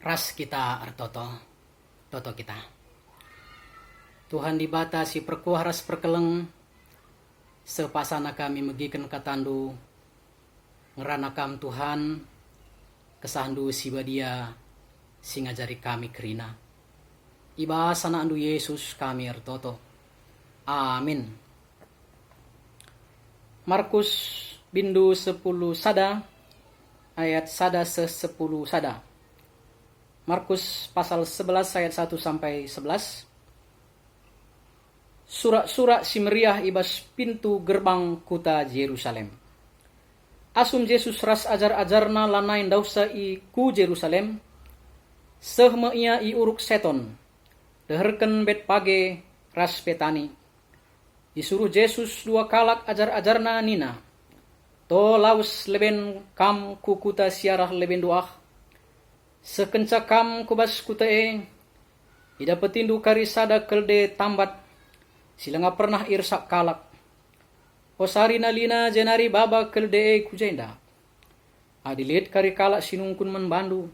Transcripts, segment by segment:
ras kita artoto toto kita. Tuhan dibatasi perkuah ras perkeleng sepasana kami megiken katandu ngeranakam Tuhan kesandu sibadia singajari kami kerina. Iba sana andu Yesus kami artoto. Amin. Markus bindu 10 sada ayat sada se-10 sada. Markus pasal 11 ayat 1 sampai 11. Surak-surak si meriah ibas pintu gerbang kota Yerusalem. Asum Yesus ras ajar-ajarna lanain dausa i ku Yerusalem. Sehme ia i uruk seton. Deherken bet page ras petani. Disuruh Yesus 2 kalak ajar-ajarna nina. To laus leben kam ku kuta siarah leben duah. Sekenca kam kubas kutae. Ida petindu karisada kelde tambat. Sila nga pernah irsak kalak. Osari nalina jenari baba kelde kujenda. Adilit kari kalak sinungkun manbandu.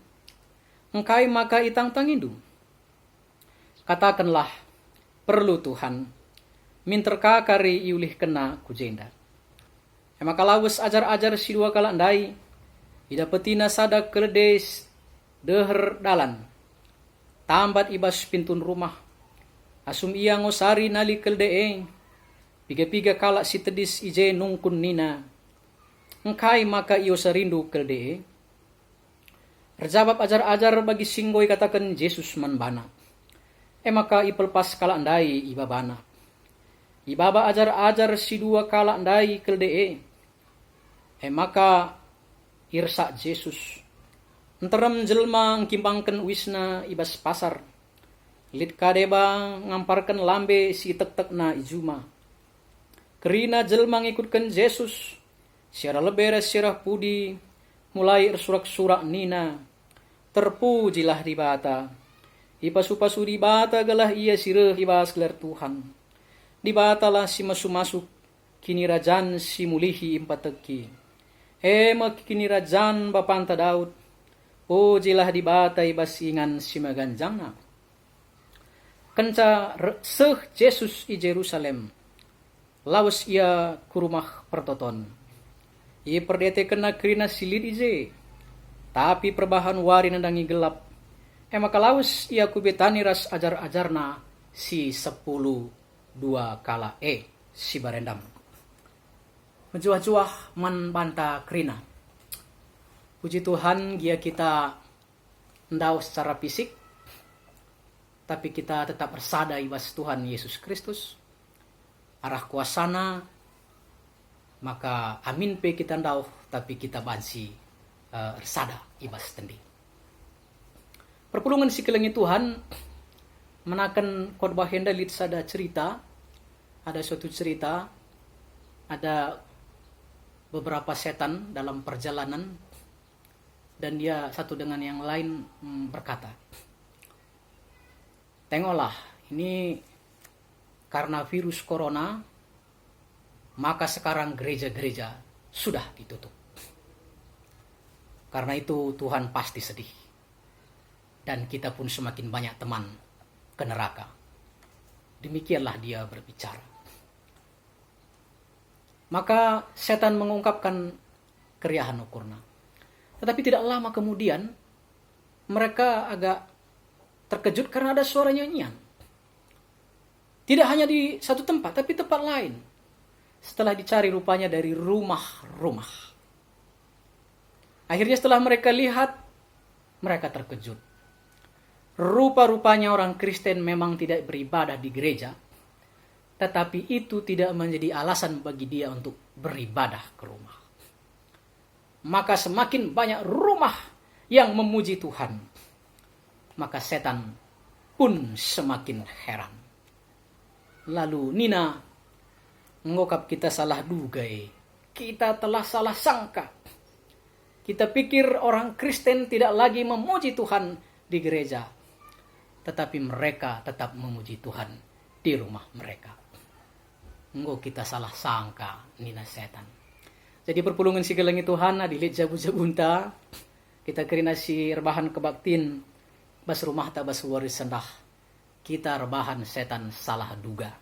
Engkai maka itang tangindu. Katakanlah, perlu Tuhan. Minterka kari iulih kena kujenda. Maka lawes ajar-ajar si 2 kalak ndai. Ida petina sada kelde deher dalan. Tambat ibas pintun rumah. Asum ia ngosari nali keldeeng. Piga-piga kalak si tedis ije nungkun nina. Engkai maka iyo serindu keldee. Terjawab ajar-ajar bagi singgoy katakan Yesus manbana. Maka ipelpas kalak ndai ibabana. Ibaba ajar-ajar si 2 kalak ndai keldee. Maka irsa Yesus. Enterem jelma ngkimbangken wisna ibas pasar. Lit kadeba ngamparkan lambe si tek-tek na ijuma. Kerina jelma ngikutkan Yesus. Siara leberes sirah pudi. Mulai ersurak-surak nina. Terpujilah di bata. Ipasu-pasu di bata galah ia sireh ibas gelar Tuhan. Di batalah si masuk-masuk. Kini rajan si mulihi impateki. Mak kini rajan bapanta Daud. Pujilah di bata ibas ingan si maganjangna. Kenca seh Yesus i Jerusalem. Lawas ia ku rumah pertoton. Ia perdete kena kerina silid ije. Tapi perbahan wari nandangi gelap. Maka lawas ia ku betani ras ajar-ajarna si 10 2 kala si barendam. Menjuah-juah man banta kerina. Puji Tuhan gia kita ndau secara fisik. Tapi kita tetap bersada ibas Tuhan Yesus Kristus. Arah kuasana. Maka amin pe kita ndau. Tapi kita bansi bersada ibas tendi. Perpulungan si kelengi Tuhan. Menakan khotbah henda lit sada cerita. Ada suatu cerita. Ada beberapa setan dalam perjalanan. Dan dia satu dengan yang lain berkata, tengoklah, ini karena virus corona, maka sekarang gereja-gereja sudah ditutup. Karena itu Tuhan pasti sedih. Dan kita pun semakin banyak teman ke neraka. Demikianlah dia berbicara. Maka setan mengungkapkan keriahan ukurna. Tetapi tidak lama kemudian mereka agak terkejut karena ada suara nyanyian. Tidak hanya di satu tempat, tapi tempat lain. Setelah dicari rupanya dari rumah-rumah. Akhirnya setelah mereka lihat, mereka terkejut. Rupa-rupanya orang Kristen memang tidak beribadah di gereja. Tetapi itu tidak menjadi alasan bagi dia untuk beribadah ke rumah. Maka semakin banyak rumah yang memuji Tuhan. Maka setan pun semakin heran. Lalu Nina ngokap kita salah duga. Kita telah salah sangka. Kita pikir orang Kristen tidak lagi memuji Tuhan di gereja. Tetapi mereka tetap memuji Tuhan di rumah mereka. Engkau kita salah sangka Nina setan. Jadi perpulungan si gelengi Tuhan adilit jabu-jabunta. Kita kerina si rebahan kebaktin bas rumah ta bas waris sendah, kita rebahan setan salah duga.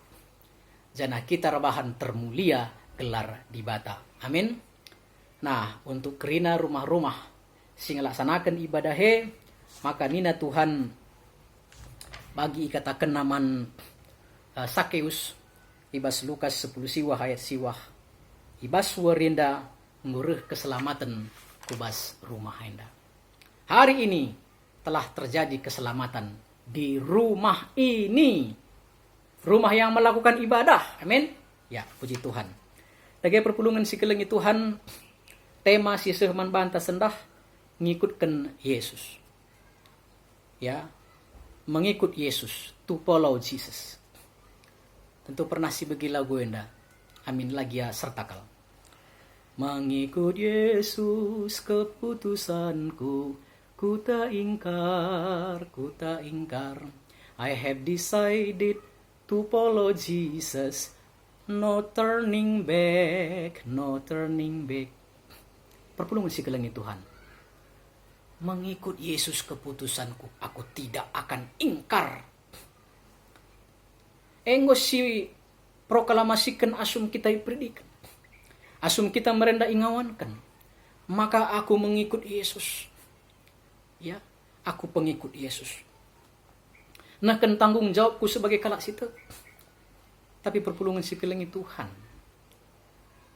Jana kita rebahan termulia gelar di bata. Amin. Nah, untuk kerina rumah-rumah sing laksanakan ibadah maka nina Tuhan bagi ikatakan naman Sakeus ibas Lukas 10 siwah ayat siwah ibas warinda ngureh keselamatan kubas rumah enda. Hari ini telah terjadi keselamatan di rumah ini. Rumah yang melakukan ibadah. Amin. Ya, puji Tuhan. Lagi perpulungan si kelengi Tuhan, tema si sehman banta sendah ngikutkan Yesus. Ya, mengikut Yesus, to follow Jesus. Tentu pernah si bagi lagu enda. Amin lagi ya sertakal. Mengikut Yesus keputusanku, ku tak ingkar. I have decided to follow Jesus, no turning back. Perpulungan si kelengi Tuhan. Mengikut Yesus keputusanku, aku tidak akan ingkar. Enggo si proklamasikan asum kita predikan. Asum kita merendah ingawankan. Maka aku mengikut Yesus. Ya, aku pengikut Yesus. Nah, kan tanggung jawabku sebagai kalak situ. Tapi perpulungan si kelengi Tuhan.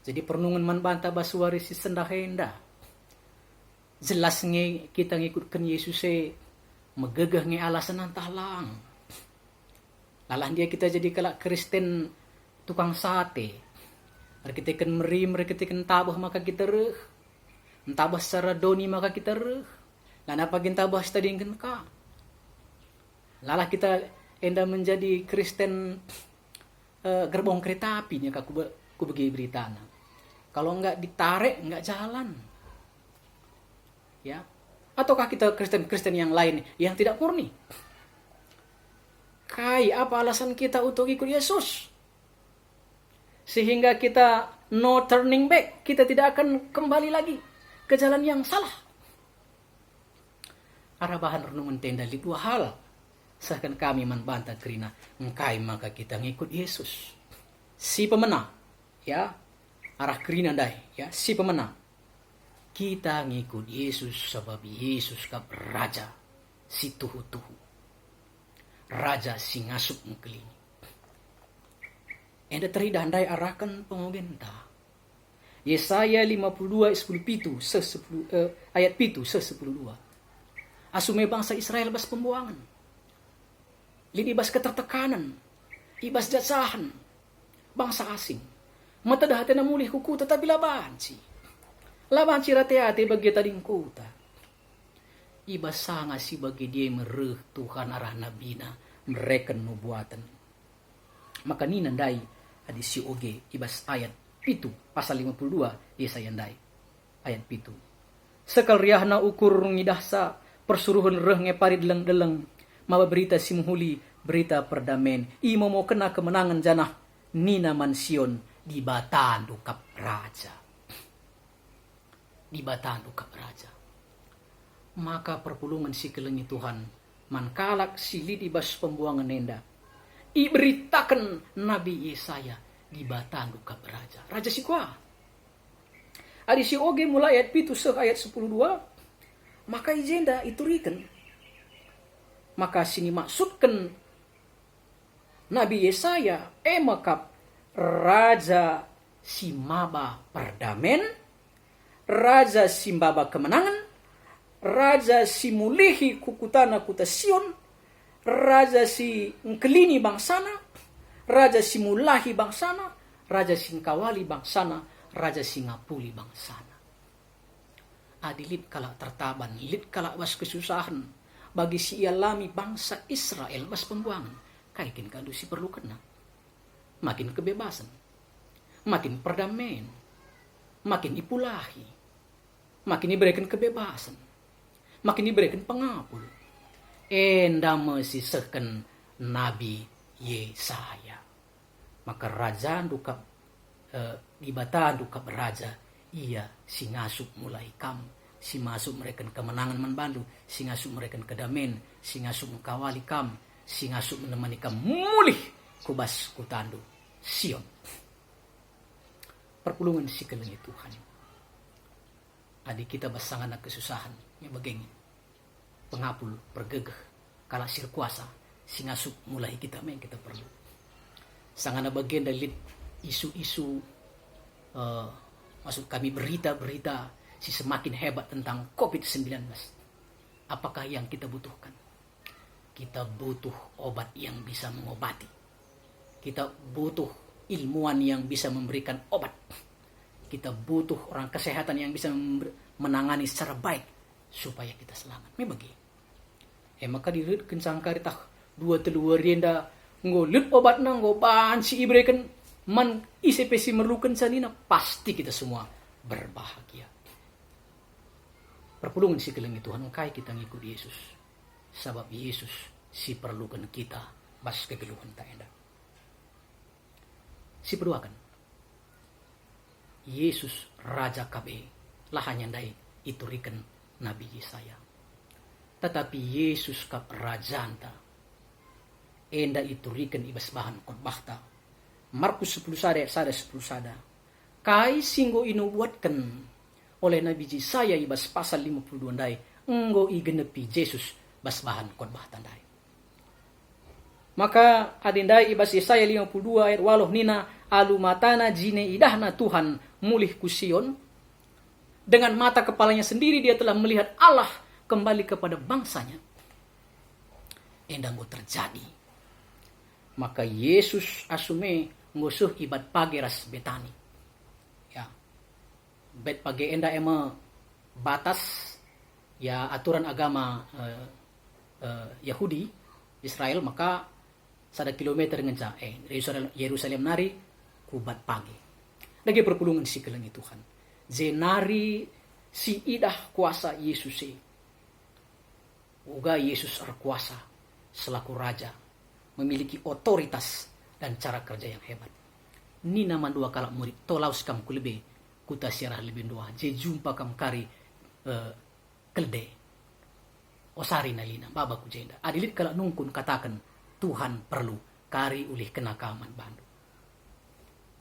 Jadi pernungan man banta basuari si sendahenda. Jelas kita ngikutkan Yesus megegah alasan antahlang. Lalah dia kita jadi kalak Kristen tukang sate. Kita kan merim, kita kan tabah maka kita reh. Entabah secara doni maka kita reh. Lana pagin tabah tadi ka. Lalah kita enda menjadi Kristen gerbong kereta apinya ku bagi beritana. Kalau enggak ditarik enggak jalan. Ya. Ataukah kita Kristen yang lain yang tidak murni? Apa alasan kita untuk ikut Yesus? Sehingga kita no turning back, kita tidak akan kembali lagi ke jalan yang salah. Arah bahan renungan tenda di dua hal. Seakan kami membantah kerina engkai maka kita ngikut Yesus. Si pemenang, ya, arah kerina dai, ya, si pemenang. Kita ngikut Yesus sebab Yesus kap raja, si tuhu-tuhu. Raja si ngasup mengkelini. Enda teridah andai arahkan pengobenta. Yesaya 52 ayat 7 se-10. Asume bangsa Israel bas pembuangan. Lini ibas ketertekanan, ibas jasahan, bangsa asing. Mata dah hati namulih kuku tetapi labanci. Labanci rate-hati bagi tading kuta. Ibas sanga si bagi dia mereh Tuhan arah nabina, mereka nubuatan. Maka ni nandai adi si oge ibas ayat pitu pasal 52 Yesaya ndai. Ayat pitu. Sekal riahna ukur ngidahsa persuruhan reh ngeparit deleng-deleng. Mawa berita simuhuli, berita perdamaian. Imo mau kena kemenangan janah. Nina mansion di batandu kap raja. Di batandu kap raja. Maka perpulungan si kelengi Tuhan. Mankalak silid ibas pembuangan nenda. Iberitakan Nabi Yesaya di batandu kap raja. Raja si kuah. Adi si oge mulai ayat pitu ayat 10:2. Maka ijenda iturikan. Maka sini maksudkan Nabi Yesaya emakap Raja Simaba perdamaian, Raja Simbaba kemenangan, Raja Simulihi kukutana kuta Sion, Raja si ngkelini bangsana, Raja Simulahi bangsana, Raja Singkawali bangsana, Raja Singapuli bangsana. Adilit kalak tertaban, lit kalak was kesusahan. Bagi si alami bangsa Israel bas pembuangan. Kaikin kadu si perlu kena. Makin kebebasan. Makin perdamaian. Makin ipulahi. Makin diberikan kebebasan. Makin diberikan pengapul. Enda mesisahkan Nabi Yesaya. Maka raja dukap ibatan dukap raja. Ia singasup mulai kamu. si masuk mereka kemenangan manbandu, si ngasup mereka kedamen, si ngasup mengkawali kam, si ngasup menemani kam mulih kubas kutandu Sion. Perpulungan si kelengi Tuhan. Adik kita basangana kesusahan, yang begini. Pengapul, pergegeh, kala sir kuasa, si ngasup mulai kita main kita perlu. Sangana bagian dari isu-isu, maksud kami berita-berita si semakin hebat tentang COVID-19. Apakah yang kita butuhkan? Kita butuh obat yang bisa mengobati. Kita butuh ilmuwan yang bisa memberikan obat. Kita butuh orang kesehatan yang bisa menangani secara baik supaya kita selamat. Memang maka dirit kencang karitah 2-3 rienda ngolut obat na ngoban si ibrekan man ICPC merlukan sanina, pasti kita semua berbahagia. Perpulungan si kelengi Tuhan kai kita ngikut Yesus. Sebab Yesus si perlukan kita bas kegeluhan tak endak. Si perluakan Yesus Raja KB lah hanya dai iturikan Nabi Yesaya. Tetapi Yesus kap rajanta enda iturikan ibas bahan khotbahta. Markus 10 sada 10 sada. Kai singgo inubuatkan oleh Nabi Yesaya ibas pasal 52 dai enggo igenepi Yesus bas bahan khotbah tandai. Maka adindai ibas Yesaya 52 ayat 8 nina alumatana jine idahna Tuhan mulih ku Sion. Dengan mata kepalanya sendiri dia telah melihat Allah kembali kepada bangsanya. Endang go terjadi. Maka Yesus asume ngusuh ibad pagi ras betani. Ya. Bet pagi enda ema batas ya aturan agama Yahudi Israel, maka 1 kilometer ngenca Yerusalem nari kubat pagi. Lagi perpulungan si kelengi Tuhan. Zenari si idah kuasa Yesus uga Yesus berkuasa selaku raja, memiliki otoritas dan cara kerja yang hebat. Ni nama dua kala murid tolaus kam kulebe kuta siarah lebih dua je jumpa kam kari kelde osari nalina baba kujenda adilit kala nungkun katakan Tuhan perlu kari ulih kena kaman bandu.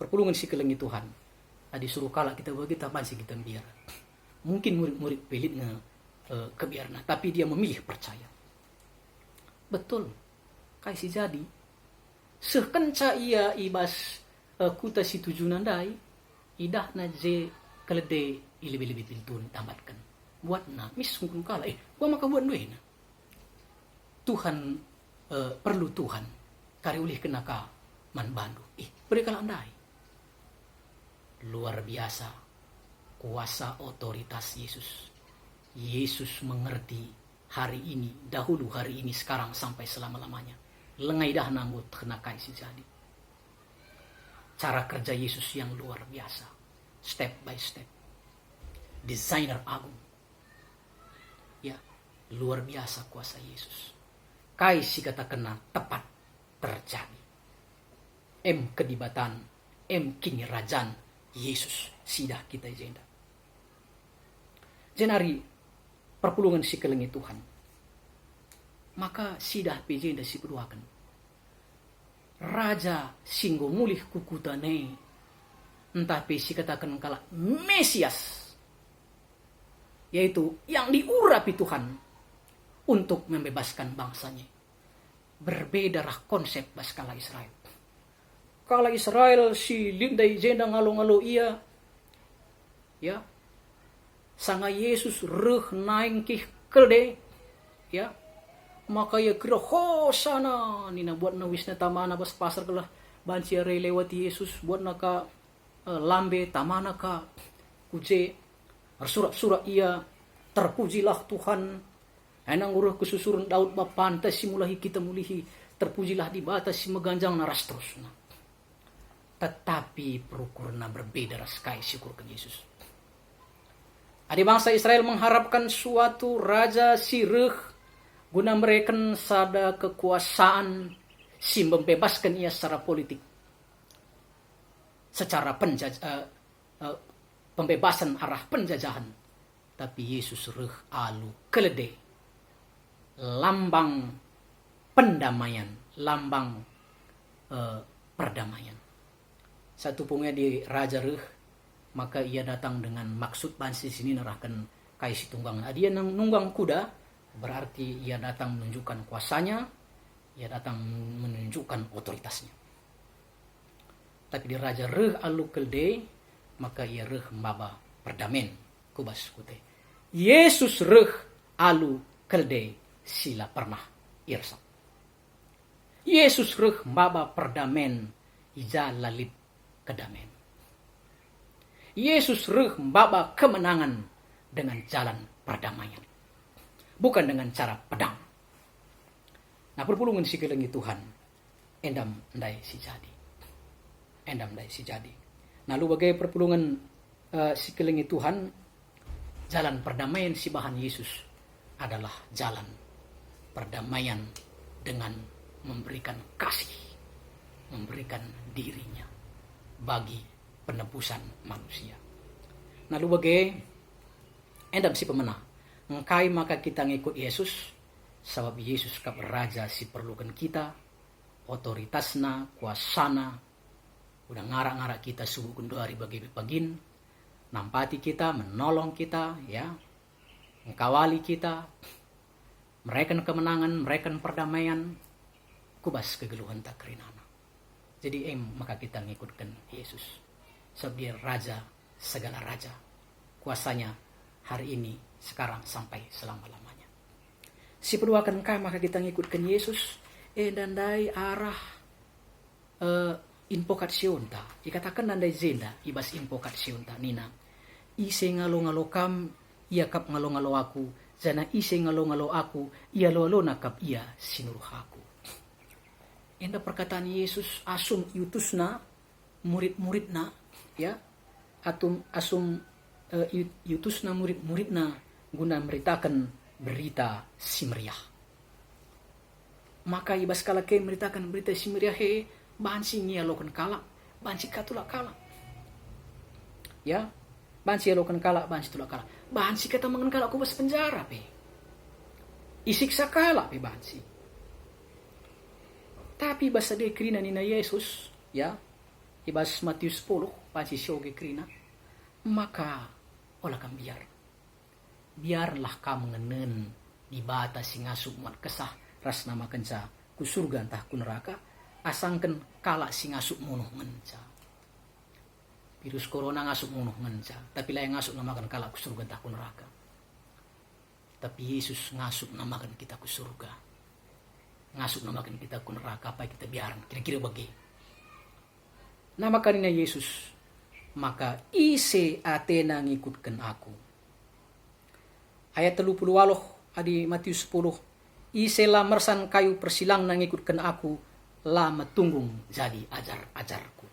Perpulungan si kelengi Tuhan adi suruh kala kita bagi masih kita biar mungkin murid-murid pelit kebiarna, tapi dia memilih percaya. Betul, kai si jadi sekenca ia ibas kuta si tujuan dai idah na je kelede ilebih-lebih piltun tambatkan buat na mis kung kala gua maka buat duena Tuhan perlu Tuhan kari ulih kena ka man bandu beri kala andai luar biasa kuasa otoritas Yesus mengerti hari ini, dahulu hari ini, sekarang sampai selama-lamanya. Lengai dah nanggut kenakai si jadi. Cara kerja Yesus yang luar biasa. Step by step. Desainer agung. Ya, luar biasa kuasa Yesus. Kai si kata kena tepat terjadi. Kedibatan, kini rajan Yesus sidah kita jenda. Jenari perpulungan si kelengi Tuhan. Maka sidah pejenda si peduakan. Raja singgo mulih kukutane. Entah si katakan kala Mesias. Yaitu yang diurapi Tuhan. Untuk membebaskan bangsanya. Berbeda rah konsep baskala Israel. Kala Israel si lindai jenda ngalo-ngalo ia. Ya. Sanga Yesus reh naing kih kelde ya maka ya kira hosana nina buat na wisna tamana bas pasar kelah banci re lewati Yesus buat naka lambe tamana ka kuje surat-surat ia terpujilah Tuhan enang urah kesusurun Daud bapantas si mulahi kita mulihi terpujilah di batas si meganjang naras terusna tetapi perukurna berbeda raskai syukur ke Yesus. Adi bangsa Israel mengharapkan suatu raja sireh guna mereka sada kekuasaan si membebaskan ia secara politik. Secara pembebasan arah penjajahan. tapi Yesus reh alu keledai, lambang pendamaian, lambang perdamaian. Satu pungnya di Raja reh, maka ia datang dengan maksud bansi sini nerahkan kai si tunggang. Dia nunggang kuda, berarti ia datang menunjukkan kuasanya, ia datang menunjukkan otoritasnya. Tapi di Raja reh alu keledai, maka ia reh mbaba perdamen kubas kute. Yesus reh alu keledai sila pernah irsa. Yesus reh mbaba perdamen ija lalip kedamen. Yesus reh mbaba kemenangan dengan jalan perdamaian, bukan dengan cara pedang. Nah, perpulungan si kelengi Tuhan endam ndai si jadi. Endam ndai si jadi. Nah, lu bagai perpulungan si kelengi Tuhan, jalan perdamaian si bahan Yesus adalah jalan perdamaian dengan memberikan kasih, memberikan dirinya bagi penebusan manusia. Nah, lu bagai endam si pemenang. Ngkai maka kita ngikut Yesus, sebab Yesus kap raja si perlukan kita, otoritasna, kuasana, udah ngarak-ngarak kita subuh kendari bagi pagin, nampati kita, menolong kita, ya, mengkawali kita, mereken kemenangan, mereken perdamaian, kubas kegeluhan tak kerinana. Jadi maka kita ngikutkan Yesus, sebab dia raja segala raja, kuasanya hari ini, sekarang sampai selama-lamanya. Si peduakan kai maka kita ngikutkan Yesus, dandai arah invocation ta. Ikatakan nandai zenda ibas invocation ta nina. Ise ngalo-ngalo kam, ia kap ngalo-ngalo aku. Zana ise ngalo-ngalo aku, ia lo nakap ia sinuruh aku. Enda perkataan Yesus asum yutusna murid-muridna, ya. Asum yutusna murid-muridna guna memberitakan berita si meriah. Maka ibas kala ke memberitakan berita si meriah bansi ngia lokan kala, bansi katulak kala. Ya, bansi lokan kala, bansi tulak kala. Bansi kata mangan kala aku bas penjara pe. Isiksa kala pe bansi. Tapi basa de krina nina Yesus, ya, ibas Matius 10, bansi syoge krina. Maka olah kam biarlah kamu ngenen di bata singasuk muat kesah ras nama kenca ku surga entah ku neraka asangken kala singasuk munuh ngenca. Virus corona ngasuk munuh ngenca, tapi lah yang ngasuk namakan kala ku surga entah ku neraka. Tapi Yesus ngasuk namakan kita ku surga, ngasuk namakan kita ku neraka, apa kita biaran kira-kira bagi. Nama karina Yesus, maka ise atena ngikutkan aku. Ayat 38 adi Matius 10. Ise la mersan kayu persilang na ngikutkan aku, la metunggung jadi ajar-ajarku.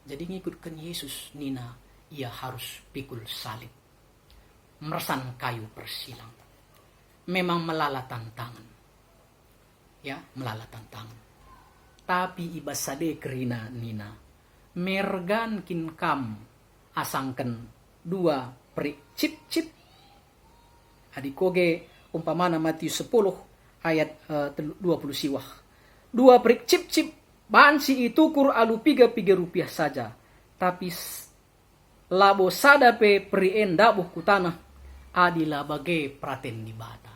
Jadi ngikutkan Yesus nina, ia harus pikul salib. Mersan kayu persilang. Memang melala tantangan. Ya, melala tantangan. Tapi ibasade kerina nina, mergan kin kam asangken dua perik cip-cip. Adikoge umpamana Matius 10 ayat 20 siwah. Dua perik cip-cip bansi itu kur alu 3 rupiah saja. Tapi labo sada pe perien dabuh kutanah adila bage praten di bata.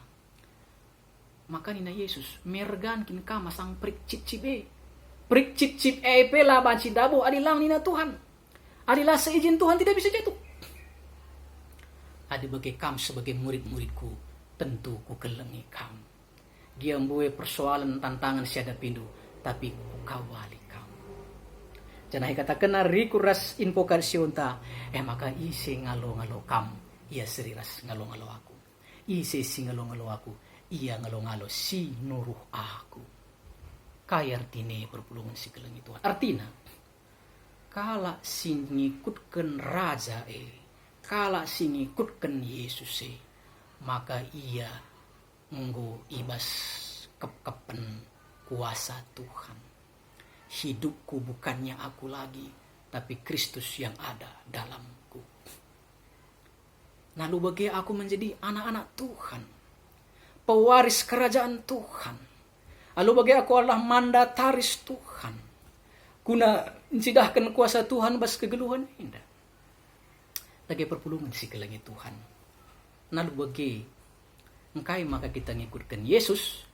Maka nina Yesus mergan kin kama sang perik cip-cip perik cip-cip pe la bansi dabuh adilang nina Tuhan. Adilah seizin Tuhan tidak bisa jatuh. Adi bagi kam sebagai murid-muridku, tentu ku kelengi kam. Dia membuat persoalan tantangan siada pindu, tapi ku kawali kam. Jangan katakan riku ras invocation ta, maka isi ngalo-ngalo kam, ia seriras ngalo-ngalo aku. Isi si ngalo-ngalo aku, ia ngalo-ngalo si nuruh aku. Kaya artinya perpulungan si kelengi Tuhan. Artinya, kala si ngikutkan raja kala si ngikutkan Yesus maka ia nggo ibas kep-kepen kuasa Tuhan. Hidupku bukannya aku lagi, tapi Kristus yang ada dalamku. Lalu bagi aku menjadi anak-anak Tuhan, pewaris kerajaan Tuhan. Lalu bagi aku adalah mandataris Tuhan, guna mencidahkan kuasa Tuhan bas kegeluhan indah. Lagi perpulungan si kelangi Tuhan. Lalu bagi engkai maka kita ngikutkan Yesus.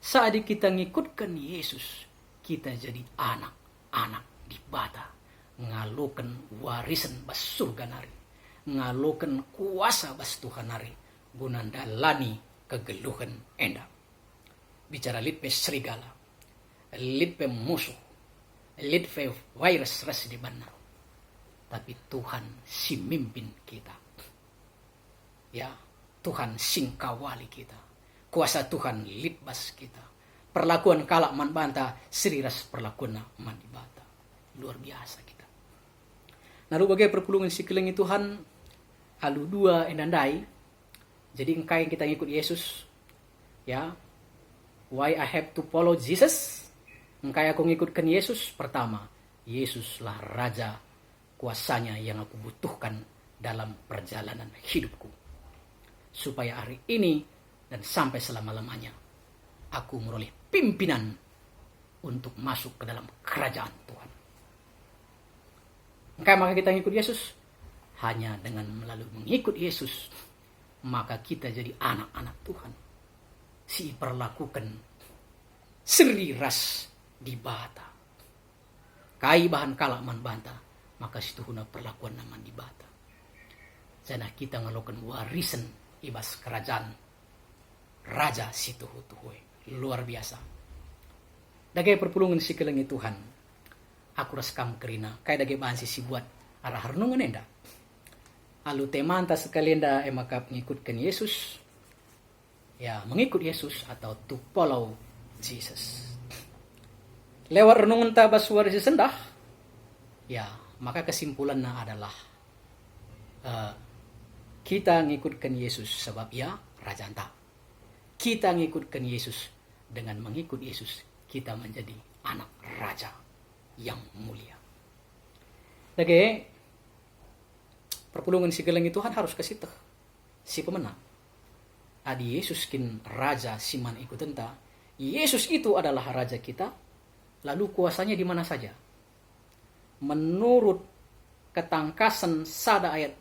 Saat kita ngikutkan Yesus, kita jadi anak-anak di bata, ngalokan warisan bas surga nari, ngalokan kuasa bas Tuhan nari, guna dalani kegeluhan endah. Bicara lipe serigala, lipe musuh, lipe virus ras di benar. Tapi Tuhan si mimpin kita. Ya, Tuhan sing kawali kita. Kuasa Tuhan litbas kita. Perlakuan kalak man banta, seriras perlakuan man dibata. Luar biasa kita. Lalu bagai perpulungan si kelengi Tuhan, alu dua endandai. Jadi engkai kita ngikut Yesus. Ya, why I have to follow Jesus? Engkai aku ngikutkan Yesus. Pertama, Yesuslah Raja, kuasanya yang aku butuhkan dalam perjalanan hidupku. Supaya hari ini dan sampai selama-lamanya aku meroleh pimpinan untuk masuk ke dalam kerajaan Tuhan. Maka kita ngikut Yesus, hanya dengan melalui mengikut Yesus, maka kita jadi anak-anak Tuhan. Si perlakukan seriras di bata. Kai bahan kalak man banta, maka si tuhuna perlakuan naman di bata. Jana kita ngelakukan warisan ibas kerajaan Raja si tuhu-tuhu. Luar biasa. Dagai perpulungan si kelengi Tuhan. Aku raskam kerina. Kaya dagai bahan si buat arah renungan enda. Alu temanta sekalian da emakap ngikutkan Yesus. Ya, mengikut Yesus atau to follow Jesus. Lewat renungan tabas warisi sendah. Ya, maka kesimpulannya adalah kita ngikutkan Yesus sebab ya Raja anta. Kita ngikutkan Yesus. Dengan mengikut Yesus, kita menjadi anak Raja yang mulia. Dage, perpulungan si gelengi Tuhan harus kasih teh si pemenang. Adi Yesus kin Raja siman ikut tenta. Yesus itu adalah Raja kita. Lalu kuasanya di mana saja. Menurut ketangkasan sada ayat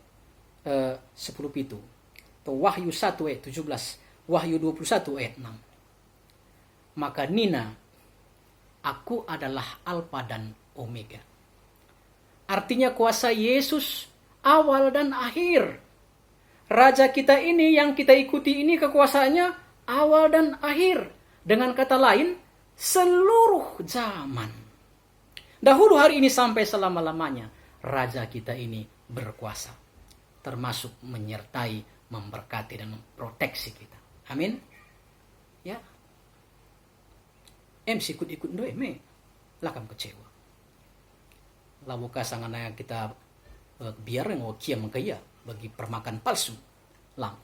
10 itu. Atau Wahyu 1 ayat 17. Wahyu 21 ayat 6. Maka Nina, aku adalah Alfa dan Omega. Artinya kuasa Yesus awal dan akhir. Raja kita ini yang kita ikuti ini kekuasaannya awal dan akhir. Dengan kata lain, seluruh zaman. Dahulu hari ini sampai selama-lamanya. Raja kita ini berkuasa. Termasuk menyertai, memberkati dan memproteksi kita. Amin. Ya. Sikut-ikut doe me. Lakam kecewa. Labuka sangana kita biar ngo kiam kaya bagi permakan palsu. Lang.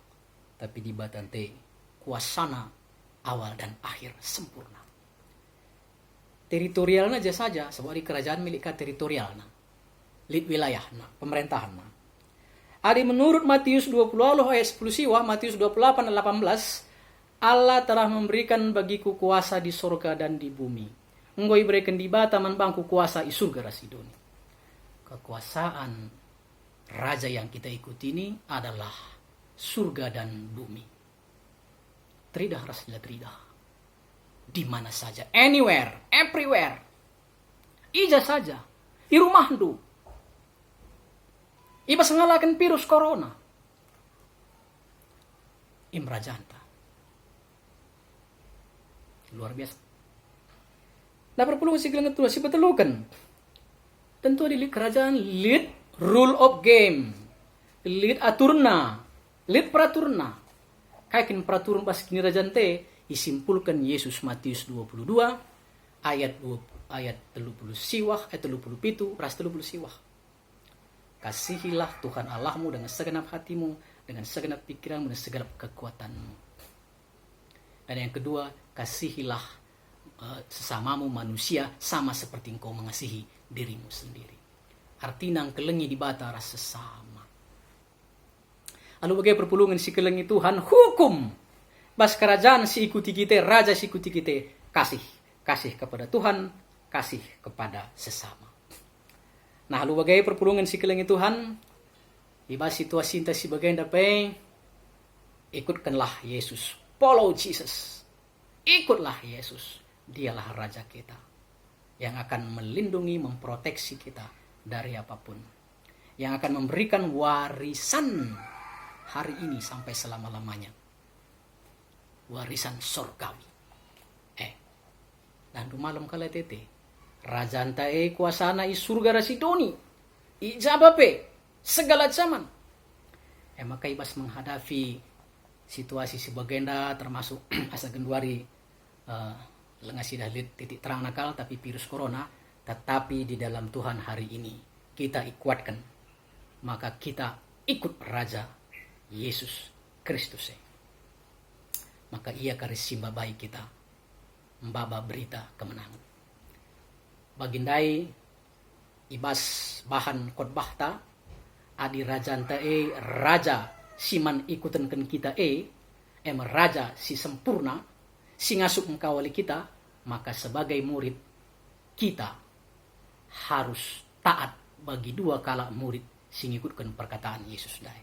Tapi di batante kuasana awal dan akhir sempurna. Teritorialnya aja saja sebab di kerajaan milik teritorialnya. Lid wilayahna, pemerintahanna. Adi menurut Matius 20 ayat 10 siwa, Matius 28 ayat 18, Allah telah memberikan bagiku kuasa di surga dan di bumi. Engkau berikan di bata manbangku kuasa di surga rasidoni. Kekuasaan raja yang kita ikuti ini adalah surga dan bumi. Tridah rasanya tridah. Di mana saja, anywhere, everywhere. Ija saja, di rumah du. Iba sengalakan virus corona. Imrajanta. Luar biasa. Nah perpuluh si gelang itu si betelukan. Tentu di kerajaan lead rule of game. Lead aturna. Lead peraturna. Kayakin peraturan pas kini rajante disimpulkan Yesus Matius 22 ayat 30 siwah ayat 37 ras 30 siwah. Kasihilah Tuhan Allahmu dengan segenap hatimu, dengan segenap pikiranmu, dan segenap kekuatanmu. Dan yang kedua, kasihilah sesamamu manusia sama seperti engkau mengasihi dirimu sendiri. Artinya kelengi di bata rasa sesama. Alu bagai perpulungan si kelengi Tuhan hukum. Bas kerajaan si ikuti kita, raja si ikuti kita, kasih. Kasih kepada Tuhan, kasih kepada sesama. Nah, alu bagai perpulungan si kelengi Tuhan, ibas situasi entah si bagai dapat, ikutkanlah Yesus. Follow Jesus. Ikutlah Yesus. Dialah raja kita yang akan melindungi, memproteksi kita dari apapun. Yang akan memberikan warisan hari ini sampai selama-lamanya. Warisan surgawi. Dan du malam kala tete. Raja antae kuasana i surga rasidoni. I jabape. Segala zaman. Maka ibas menghadapi situasi sebagenda termasuk asa genduari lengasi dahlit titik terang nakal tapi virus corona. Tetapi di dalam Tuhan hari ini kita ikuatkan. Maka kita ikut Raja Yesus Kristus. Maka ia karisimba baik kita. Mbaba berita kemenangan. Bagindai ibas bahan khotbah ta adi raja tae raja siman ikutankan kita raja si sempurna si ngasuk mengkawali kita, maka sebagai murid kita harus taat bagi dua kala murid si ngikutkan perkataan Yesus dai.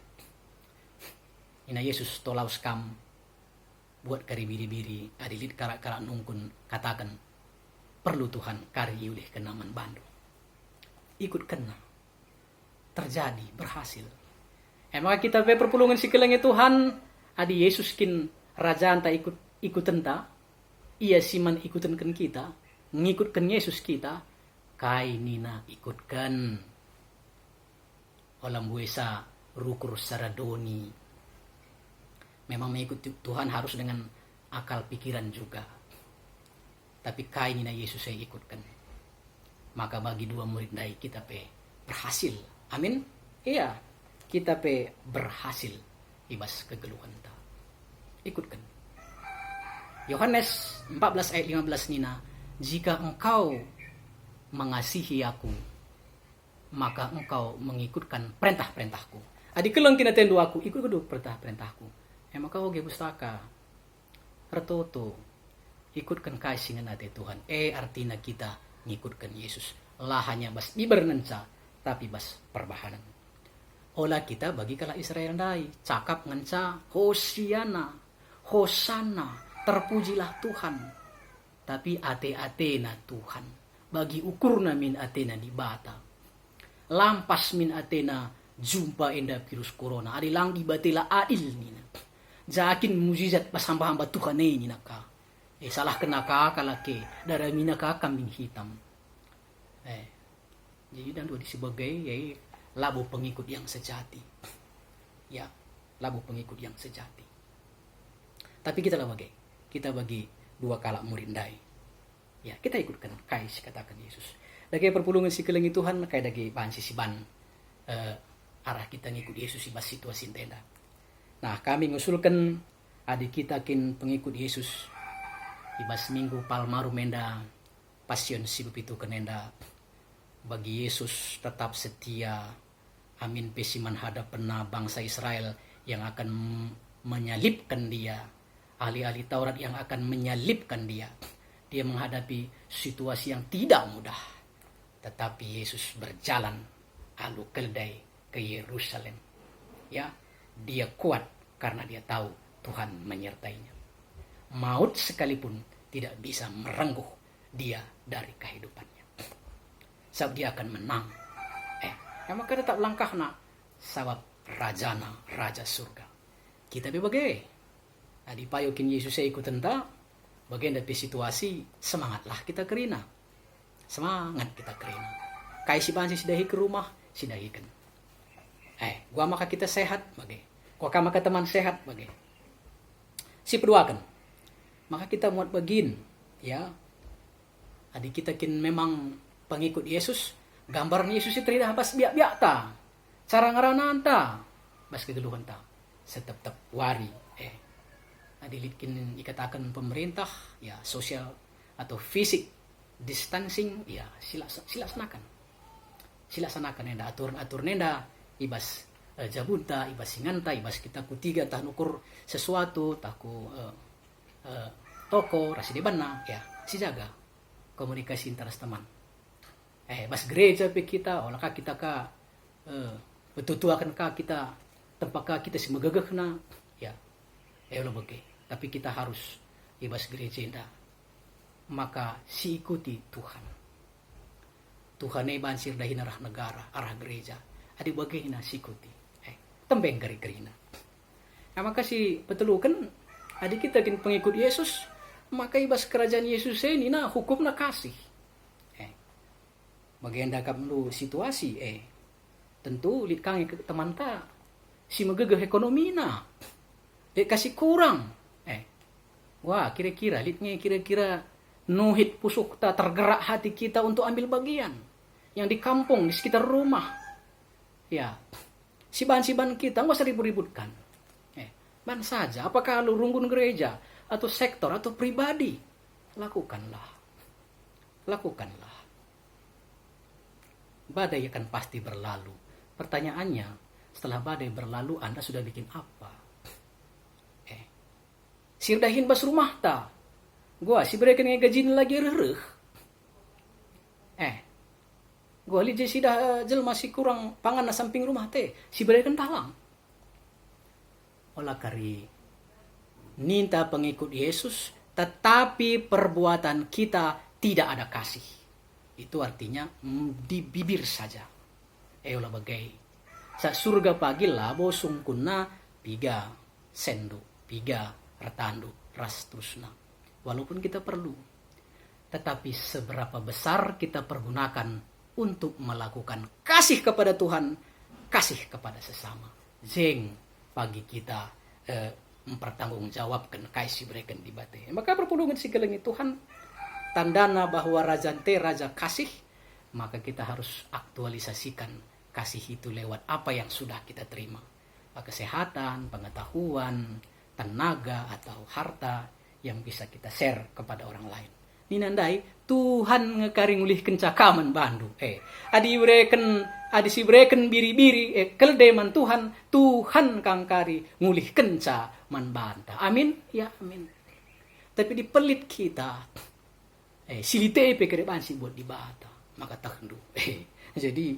Ina Yesus tolaus kam buat kari biri-biri adilit kara-kara nungkun katakan perlu Tuhan kari iulih kenaman bandu. Ikut kena. Terjadi, berhasil. Maka kita be perpulungan si kelengi Tuhan adi Yesus kin raja anta ikutan ta. Ia siman ikutan kita, ngikutkan Yesus kita, kai nina ikutkan. Olam buesa rukur saradoni. Memang mengikuti Tuhan harus dengan akal pikiran juga. Tapi kain na Yesus saya ikutkan. Maka bagi dua murid dai kita pe berhasil. Amin. Iya. Kita pe berhasil. Ibas kegeluhan ta. Ikutkan. Yohanes 14 ayat 15 nina. Jika engkau mengasihi aku, maka engkau mengikutkan perintah-perintahku. Adi keleng tinatendu aku, ikut kudu perintah-perintahku. Maka oge pustaka retoto ikutkan kasih dengan hati Tuhan. Artinya kita ngikutkan Yesus. Lah hanya bas ibernenca tapi bas perbahanan. Olah kita bagi kala Israel dai cakap ngenca Hosiana, Hosana, terpujilah Tuhan. Tapi ate-atena Tuhan. Bagi ukur min atena di bata. Lampas min atena jumpa enda virus corona. Adilang di batila ail nina. Jakin mujizat pas hamba-hamba Tuhan ini naka. Salah kena kalake darah minaka kambing hitam. Jadi dan dua sebagai labu pengikut yang sejati. Ya, labu pengikut yang sejati. Tapi kita lah bagai. Kita bagi dua kalak murid dai. Ya, kita ikutkan kais katakan Yesus. Dagi perpulungan si kelengi Tuhan kayak dagi bahan sisiban arah kita ngikut Yesus ibas situasi tenda. Nah, kami ngusulkan adik kita kin pengikut Yesus ibas minggu palmaru menda pasion sibup itu kenenda bagi Yesus tetap setia. Amin pesiman hadap pena bangsa Israel yang akan menyalibkan dia, ahli-ahli Taurat yang akan menyalibkan dia. Dia menghadapi situasi yang tidak mudah, tetapi Yesus berjalan alu keledai ke Yerusalem. Ya, dia kuat karena dia tahu Tuhan menyertainya. Maut sekalipun tidak bisa merengguh dia dari kehidupannya. Sebab dia akan menang. Maka tetap langkah nak sabab rajana, raja surga. Kita bebagai. Adi payokin Yesus saya ikut tentang bagian dari situasi, semangatlah kita kerina. Semangat kita kerina. Kai si bansi sidahi ke rumah, sidahikan. Gua maka kita sehat bagai. Gua maka teman sehat bagai. Si peduakan. Maka kita muat begin, ya. Adik kita kin memang pengikut Yesus, gambar Yesus itu tidak bas biak-biak ta. Cara ngaranan ta. Bas kegeluhan ta. Setep-tep wari. Adilikin ikatakan pemerintah, ya sosial atau fisik distancing, ya silaksanakan. Silaksanakan nenda atur nenda ibas jabunta ibas singanta ibas kita kutiga tah nukur sesuatu taku toko rasi debana ya si jaga komunikasi antar teman bas gereja pe kita olah kita ka betul akan ka kita tempat ka kita si megegehna ya lo bege tapi kita harus ibas gereja indah maka si ikuti Tuhan bansir dahin arah negara arah gereja adi bagina si ikuti tembeng geri-gerina maka si betelukan adi kita kin pengikut Yesus maka ibas kerajaan Yesus ini hukumna kasih bagian dakap lu situasi tentu lit kang teman ta si megegeh ekonomi kasih kurang wah kira-kira nuhit pusuk ta tergerak hati kita untuk ambil bagian yang di kampung di sekitar rumah ya siban kita nggak usah ribut-ributkan ban saja apakah lu runggun gereja atau sektor atau pribadi lakukanlah badai akan pasti berlalu pertanyaannya setelah badai berlalu Anda sudah bikin apa sirdahin bas rumah ta gua si mereka ngegajin lagi rereh gua lihat si dah jelma si kurang pangan na samping rumah teh si mereka talang olah kari ninta pengikut Yesus tetapi perbuatan kita tidak ada kasih itu artinya di bibir saja olah bagai sa surga pagi labo sungkunna piga sendu piga ratandu ras terusna walaupun kita perlu tetapi seberapa besar kita pergunakan untuk melakukan kasih kepada Tuhan kasih kepada sesama jeng pagi kita mempertanggungjawabkan kasih mereka di bate maka perpulungan si gelengi Tuhan tandana bahwa raja kasih maka kita harus aktualisasikan kasih itu lewat apa yang sudah kita terima kesehatan pengetahuan tenaga atau harta yang bisa kita share kepada orang lain. Ninandai Tuhan ngekaring ulih kencakaman bandu. Adi si breken biri-biri keldeman Tuhan kangkari ngulih kenca man banta. Amin. Ya amin. Tapi di pelit kita silite pe kedepan si buat dibata. Maka takndu. Jadi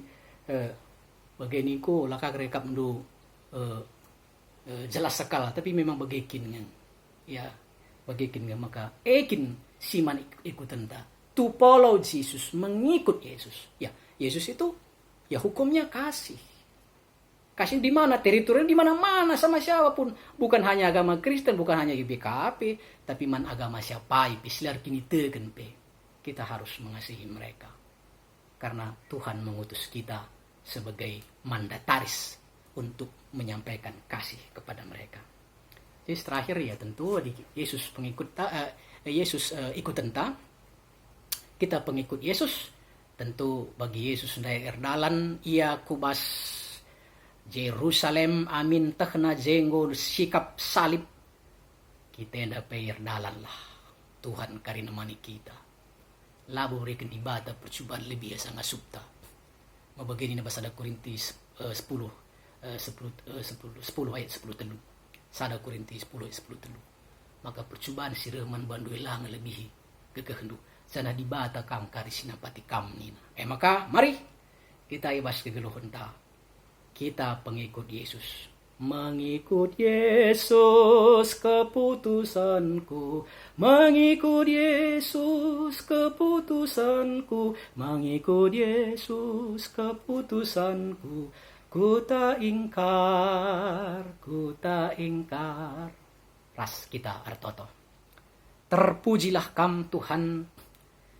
begini ko lakak rekap ndu jelas sekali tapi memang bagikin ya bagikin maka ekin siman ikutan ta to follow Jesus mengikut Yesus ya Yesus itu ya hukumnya kasih di mana teritori di mana-mana sama siapapun bukan hanya agama Kristen bukan hanya IBKP tapi man agama siapa pislar kini tegen pe kita harus mengasihi mereka karena Tuhan mengutus kita sebagai mandataris untuk menyampaikan kasih kepada mereka. Jadi terakhir ya tentu Yesus pengikut Yesus ikut tenta kita pengikut Yesus tentu bagi Yesus ndai erdalan ia kubas Jerusalem amin tehna jenggo sikap salib kita ndak erdalan lah Tuhan kari nemani kita labu reken ibadah percobaan lebih sangat subta mabagini na basada Korintus 10 ayat 10 telu. Sada Korintus 10 ayat 10 telu. Maka percobaan si Rahman bandu elang lebih kekehendu. Sana dibata kam kari sinapati kam nina. Maka mari kita ibas kegeluhan ta. Kita pengikut Yesus. Mengikut Yesus keputusanku, mengikut Yesus keputusanku, mengikut Yesus keputusanku. Ku tak ingkar. Ras kita artoto. Terpujilah kam Tuhan,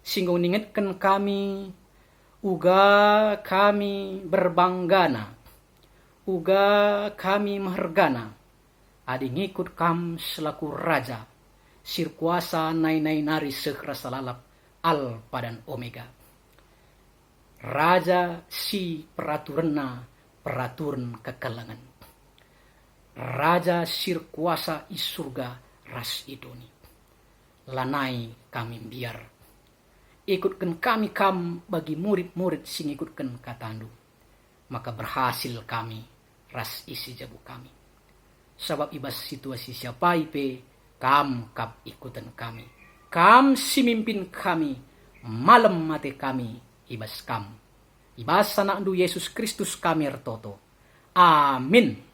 singgung ningetkan kami, uga kami berbanggana, uga kami mahargana, adi ngikut kam selaku raja, sir kuasa nai-nai nari sekrasa lalap, al padan omega. Raja si peraturanna, peraturan kekelangan. Raja sir kuasa i surga ras idoni. Lanai kami biar. Ikutkan kami kam bagi murid-murid sing ikutkan katandu. Maka berhasil kami ras isi jabu kami. Sabab ibas situasi siapa ipe, kam kap ikutan kami. Kam si mimpin kami, malam mate kami, ibas kam. Ibas anak du Yesus Kristus kami ertoto. Amin.